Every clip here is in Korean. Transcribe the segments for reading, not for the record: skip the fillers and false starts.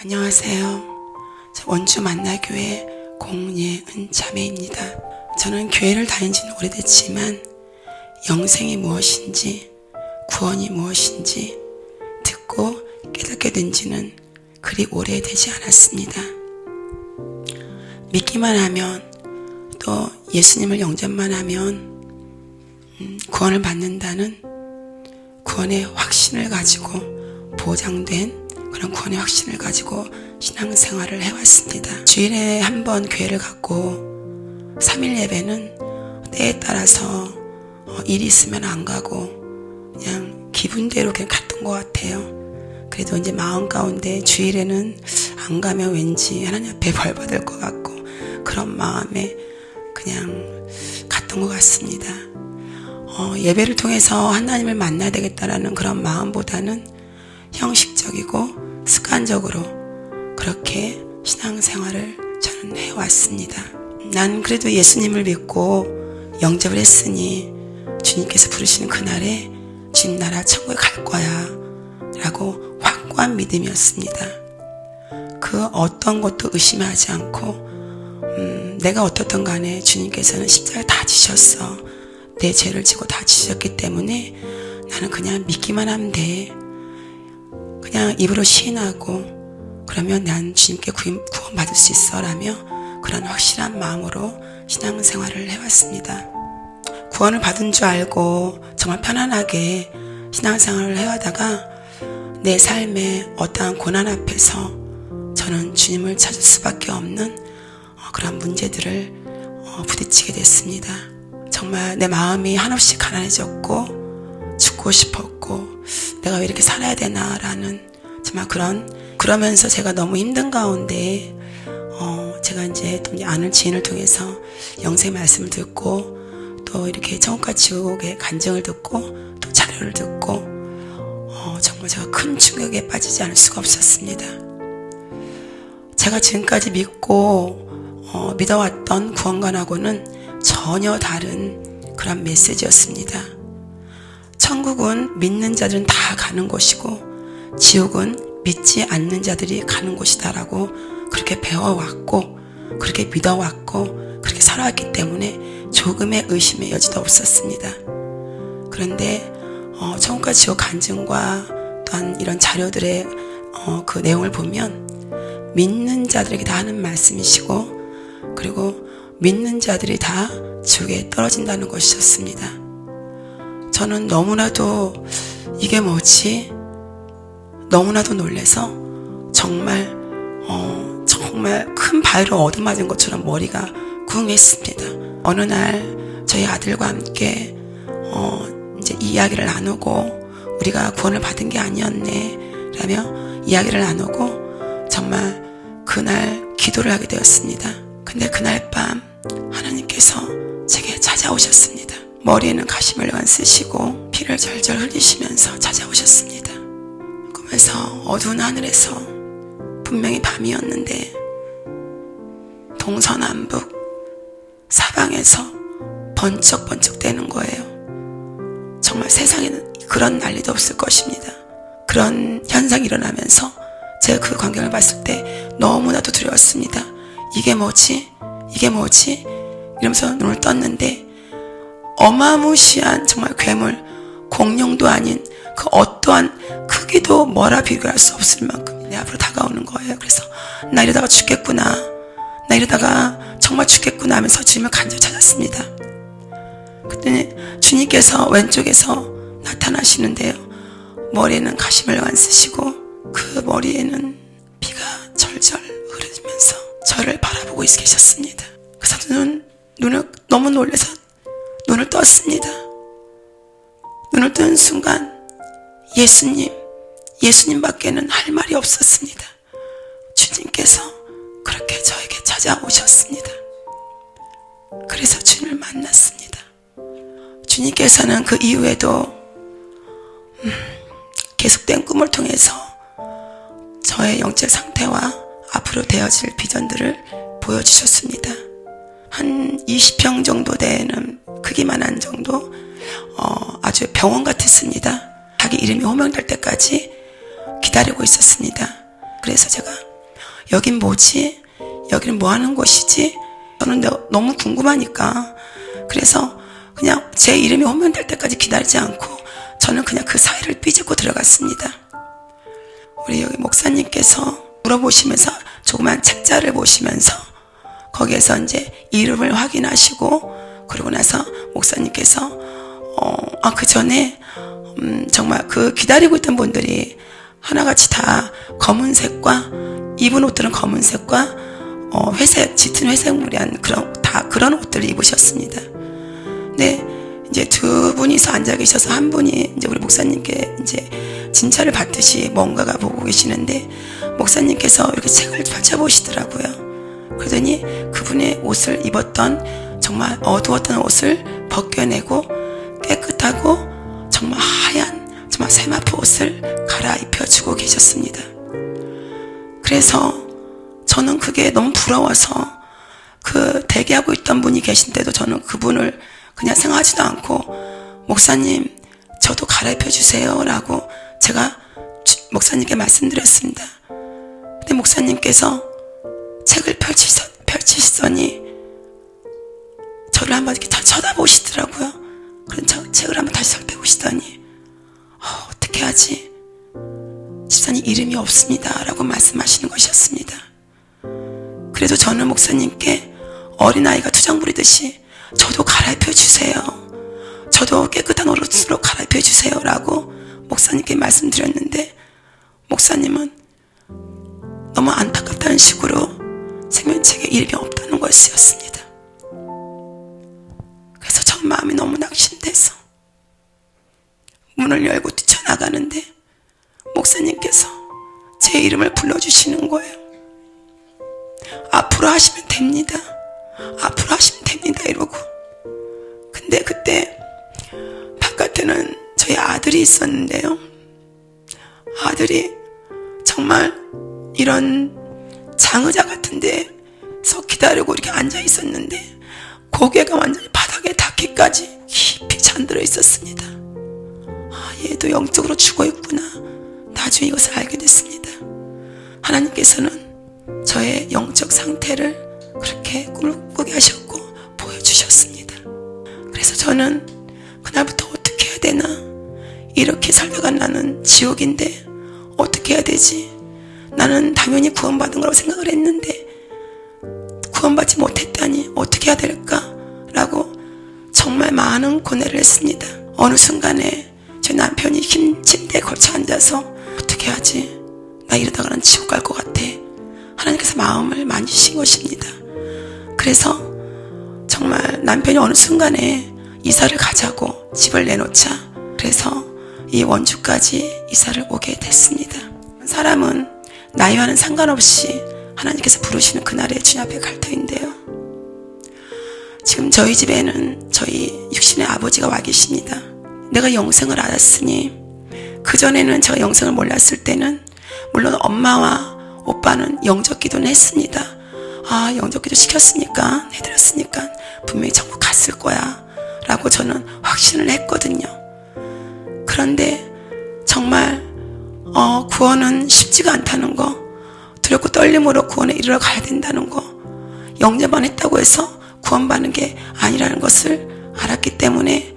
안녕하세요. 원주 만나교회 공예은 자매입니다. 저는 교회를 다닌 지는 오래됐지만 영생이 무엇인지 구원이 무엇인지 듣고 깨닫게 된 지는 그리 오래되지 않았습니다. 믿기만 하면 또 예수님을 영접만 하면 구원을 받는다는 구원의 확신을 가지고 보장된 그런 구원의 확신을 가지고 신앙생활을 해왔습니다. 주일에 한 번 교회를 갔고 3일 예배는 때에 따라서 일이 있으면 안 가고 그냥 기분대로 그냥 갔던 것 같아요. 그래도 이제 마음 가운데 주일에는 안 가면 왠지 하나님 앞에 벌 받을 것 같고 그런 마음에 그냥 갔던 것 같습니다. 예배를 통해서 하나님을 만나야 되겠다라는 그런 마음보다는 형식적이고 습관적으로 그렇게 신앙생활을 저는 해왔습니다. 난 그래도 예수님을 믿고 영접을 했으니 주님께서 부르시는 그날에 주님 나라 천국에 갈 거야 라고 확고한 믿음이었습니다. 그 어떤 것도 의심하지 않고 내가 어떻든 간에 주님께서는 십자가에 다 지셨어. 내 죄를 지고 다 지셨기 때문에 나는 그냥 믿기만 하면 돼. 그냥 입으로 시인하고 그러면 난 주님께 구원받을 수 있어 라며 그런 확실한 마음으로 신앙생활을 해왔습니다. 구원을 받은 줄 알고 정말 편안하게 신앙생활을 해와다가 내 삶의 어떠한 고난 앞에서 저는 주님을 찾을 수밖에 없는 그런 문제들을 부딪히게 됐습니다. 정말 내 마음이 한없이 가난해졌고 죽고 싶었고 내가 왜 이렇게 살아야 되나라는 정말 그러면서 제가 너무 힘든 가운데 제가 이제 또 아는 지인을 통해서 영생 말씀을 듣고 또 이렇게 천국과 지옥의 간증을 듣고 또 자료를 듣고 정말 제가 큰 충격에 빠지지 않을 수가 없었습니다. 제가 지금까지 믿어왔던 구원관하고는 전혀 다른 그런 메시지였습니다. 천국은 믿는 자들은 다 가는 곳이고 지옥은 믿지 않는 자들이 가는 곳이다라고 그렇게 배워왔고 그렇게 믿어왔고 그렇게 살아왔기 때문에 조금의 의심의 여지도 없었습니다. 그런데 천국과 지옥 간증과 또한 이런 자료들의 그 내용을 보면 믿는 자들에게 다 하는 말씀이시고 그리고 믿는 자들이 다 지옥에 떨어진다는 것이었습니다. 저는 너무나도 이게 뭐지? 너무나도 놀라서 정말 큰 바위로 얻어맞은 것처럼 머리가 쿵했습니다. 어느 날 저희 아들과 함께 이제 이야기를 나누고 우리가 구원을 받은 게 아니었네 라며 이야기를 나누고 정말 그날 기도를 하게 되었습니다. 근데 그날 밤 하나님께서 제게 찾아오셨습니다. 머리에는 가시멜로만 쓰시고 피를 절절 흘리시면서 찾아오셨습니다. 꿈에서 어두운 하늘에서 분명히 밤이었는데 동서남북 사방에서 번쩍번쩍 대는 거예요. 정말 세상에는 그런 난리도 없을 것입니다. 그런 현상이 일어나면서 제가 그 광경을 봤을 때 너무나도 두려웠습니다. 이게 뭐지? 이게 뭐지? 이러면서 눈을 떴는데 어마무시한 정말 괴물, 공룡도 아닌 그 어떠한 크기도 뭐라 비교할 수 없을 만큼 내 앞으로 다가오는 거예요. 그래서 나 이러다가 죽겠구나. 나 이러다가 정말 죽겠구나 하면서 주님을 간절히 찾았습니다. 그때 주님께서 왼쪽에서 나타나시는데요. 머리에는 가시멜로만 쓰시고 그 머리에는 피가 절절 흐르면서 저를 바라보고 계셨습니다. 그래서 눈을 너무 놀라서 눈을 떴습니다. 눈을 뜬 순간 예수님밖에는 할 말이 없었습니다. 주님께서 그렇게 저에게 찾아오셨습니다. 그래서 주님을 만났습니다. 주님께서는 그 이후에도 계속된 꿈을 통해서 저의 영적 상태와 앞으로 되어질 비전들을 보여주셨습니다. 한 20평 정도 되는 크기만한 정도 아주 병원 같았습니다. 자기 이름이 호명될 때까지 기다리고 있었습니다. 그래서 제가 여긴 뭐지? 여기는 뭐 하는 곳이지? 저는 너무 궁금하니까 그래서 그냥 제 이름이 호명될 때까지 기다리지 않고 저는 그냥 그 사이를 삐집고 들어갔습니다. 우리 여기 목사님께서 물어보시면서 조그만 책자를 보시면서 거기에서 이제 이름을 확인하시고 그러고 나서 목사님께서 그 전에 정말 그 기다리고 있던 분들이 하나같이 다 검은색과 입은 옷들은 검은색과 회색, 짙은 회색무리한 그런 옷들을 입으셨습니다. 네, 이제 두 분이서 앉아 계셔서 한 분이 이제 우리 목사님께 이제 진찰을 받듯이 뭔가가 보고 계시는데 목사님께서 이렇게 책을 펼쳐보시더라고요. 그러더니 그분의 옷을 입었던 정말 어두웠던 옷을 벗겨내고 깨끗하고 정말 하얀 정말 세마포 옷을 갈아입혀주고 계셨습니다. 그래서 저는 그게 너무 부러워서 그 대기하고 있던 분이 계신데도 저는 그분을 그냥 생각하지도 않고 목사님 저도 갈아입혀 주세요 라고 제가 목사님께 말씀드렸습니다. 근데 목사님께서 책을 펼치시더니 저를 한번 이렇게 쳐다보시더라고요. 그런 책을 한번 다시 살펴보시더니 어떻게 하지? 집사님 이름이 없습니다 라고 말씀하시는 것이었습니다. 그래도 저는 목사님께 어린아이가 투정 부리듯이 저도 갈아입혀 주세요. 저도 깨끗한 옷으로 갈아입혀 주세요 라고 목사님께 말씀드렸는데 목사님은 너무 안타깝다는 식으로 생명책에 이름이 없다는 것이었습니다. 그래서 전 마음이 너무 낙심돼서 문을 열고 뛰쳐나가는데 목사님께서 제 이름을 불러주시는 거예요. 앞으로 하시면 됩니다. 앞으로 하시면 됩니다 이러고. 근데 그때 바깥에는 저희 아들이 있었는데요. 아들이 정말 이런 장의자 같은 데서 기다리고 이렇게 앉아 있었는데 고개가 완전히 바닥에 닿기까지 깊이 잠들어 있었습니다. 얘도 영적으로 죽어 있구나. 나중에 이것을 알게 됐습니다. 하나님께서는 저의 영적 상태를 그렇게 꿈을 꾸게 하셨고 보여주셨습니다. 그래서 저는 그날부터 어떻게 해야 되나, 이렇게 살다가 나는 지옥인데 어떻게 해야 되지? 나는 당연히 구원받은 거라고 생각을 했는데 구원받지 못했다니 어떻게 해야 될까? 라고 정말 많은 고뇌를 했습니다. 어느 순간에 제 남편이 흰 침대에 걸쳐 앉아서 어떻게 하지? 나 이러다가는 지옥 갈 것 같아. 하나님께서 마음을 만지신 것입니다. 그래서 정말 남편이 어느 순간에 이사를 가자고 집을 내놓자. 그래서 이 원주까지 이사를 오게 됐습니다. 사람은 나이와는 상관없이 하나님께서 부르시는 그날의 주님 앞에 갈 터인데요. 지금 저희 집에는 저희 육신의 아버지가 와 계십니다. 내가 영생을 알았으니, 그전에는 제가 영생을 몰랐을 때는 물론 엄마와 오빠는 영적 기도는 했습니다. 영적 기도 시켰으니까, 해드렸으니까 분명히 천국 갔을 거야 라고 저는 확신을 했거든요. 그런데 정말 구원은 쉽지가 않다는 거, 두렵고 떨림으로 구원에 이르러 가야 된다는 거, 영접만 했다고 해서 구원받는 게 아니라는 것을 알았기 때문에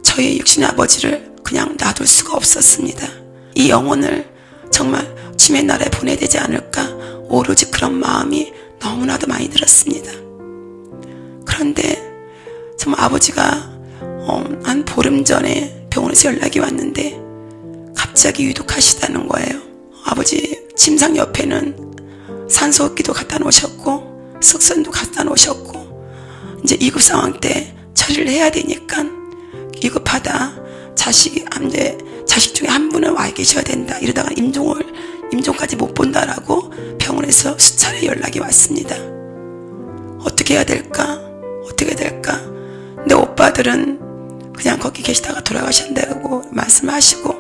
저희 육신의 아버지를 그냥 놔둘 수가 없었습니다. 이 영혼을 정말 주님의 나라에 보내야 되지 않을까, 오로지 그런 마음이 너무나도 많이 들었습니다. 그런데 정말 아버지가 한 보름 전에 병원에서 연락이 왔는데 갑자기 위독하시다는 거예요. 아버지 침상 옆에는 산소호흡기도 갖다 놓으셨고 석선도 갖다 놓으셨고 이제 2급 상황 때 처리를 해야 되니까 위급하다. 자식 중에 한 분은 와 계셔야 된다. 이러다가 임종까지 못 본다라고 병원에서 수차례 연락이 왔습니다. 어떻게 해야 될까? 어떻게 될까? 근데 오빠들은 그냥 거기 계시다가 돌아가신다고 말씀하시고,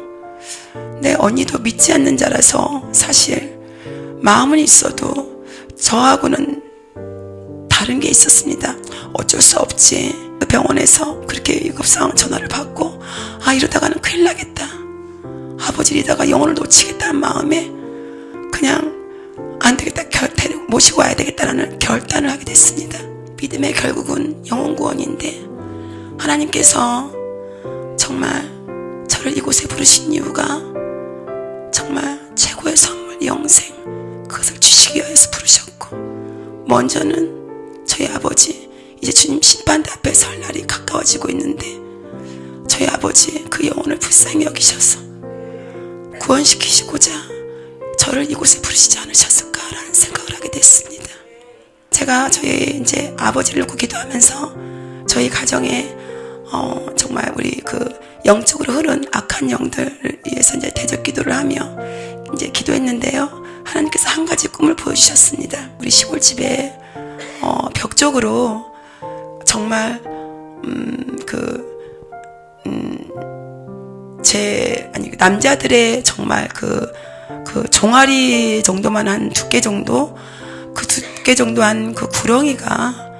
내 언니도 믿지 않는 자라서 사실 마음은 있어도 저하고는 다른 게 있었습니다. 어쩔 수 없지. 병원에서 그렇게 위급상황 전화를 받고 이러다가는 큰일 나겠다. 아버지 이러다가 영혼을 놓치겠다는 마음에 그냥 안 되겠다. 모시고 와야 되겠다라는 결단을 하게 됐습니다. 믿음의 결국은 영혼 구원인데 하나님께서 정말 저를 이곳에 부르신 이유가 정말 최고의 선물 영생 그것을 주시기 위해서 부르셨고 먼저는 저희 아버지 이제 주님 심판대 앞에 설 날이 가까워지고 있는데 저희 아버지 그 영혼을 불쌍히 여기셔서 구원시키시고자 저를 이곳에 부르시지 않으셨을까라는 생각을 하게 됐습니다. 제가 저희 이제 아버지를 놓고 기도하면서 저희 가정에 정말 우리 그 영적으로 흐른 악한 영들을 위해서 이제 대적 기도를 하며 이제 기도했는데요. 하나님께서 한 가지 꿈을 보여주셨습니다. 우리 시골집에 벽 쪽으로 정말 남자들의 정말 그 종아리 정도만 한 두께 정도 그 두께 정도 한 그 구렁이가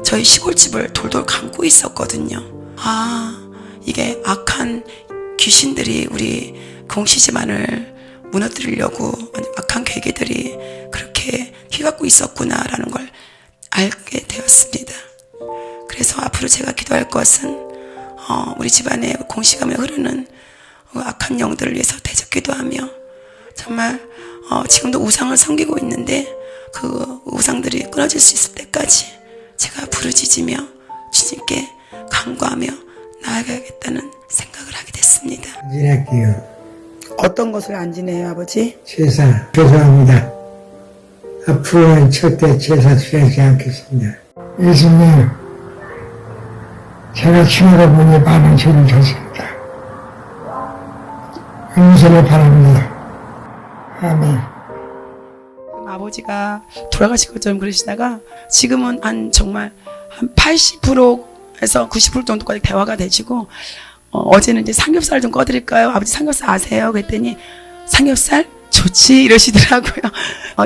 저희 시골집을 돌돌 감고 있었거든요. 이게 악한 귀신들이 우리 공씨 집안을 무너뜨리려고 악한 괴계들이 그렇게 휘갖고 있었구나라는 걸 알게 되었습니다. 그래서 앞으로 제가 기도할 것은 우리 집안에 공시감에 흐르는 악한 영들을 위해서 대적 기도하며 정말 지금도 우상을 섬기고 있는데 그 우상들이 끊어질 수 있을 때까지 제가 부르짖으며 주님께 간구하며 나아가야겠다는 생각을 하게 됐습니다. 지낼게요. 어떤 것을 안 지내요, 아버지? 제사 죄송합니다. 앞으로는 절대 제사 취하지 않겠습니다. 예수님, 제가 주님과 보니 많은 죄를 졌습니다. 용서를 바랍니다. 아멘. 아버지가 돌아가실 것처럼 그러시다가 지금은 정말 한 80%에서 90% 정도까지 대화가 되시고 어제는 이제 삼겹살 좀 꺼드릴까요? 아버지 삼겹살 아세요? 그랬더니 삼겹살? 좋지 이러시더라고요.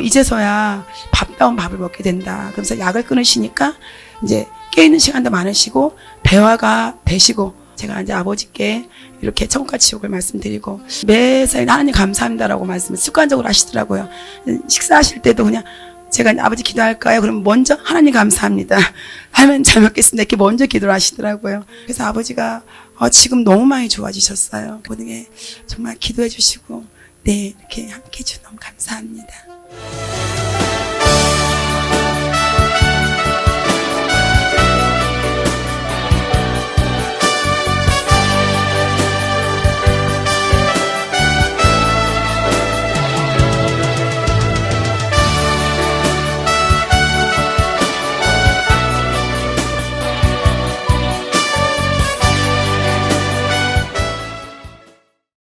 이제서야 밥다운 밥을 먹게 된다. 그러면서 약을 끊으시니까 이제 깨있는 시간도 많으시고 대화가 되시고 제가 이제 아버지께 이렇게 천국과 지옥을 말씀드리고 매사에 하나님 감사합니다라고 말씀을 습관적으로 하시더라고요. 식사하실 때도 그냥 제가 아버지 기도할까요? 그럼 먼저 하나님 감사합니다. 하면 잘 먹겠습니다. 이렇게 먼저 기도를 하시더라고요. 그래서 아버지가 지금 너무 많이 좋아지셨어요. 모든 게 정말 기도해 주시고 네 이렇게 함께 해주셔서 너무 감사합니다.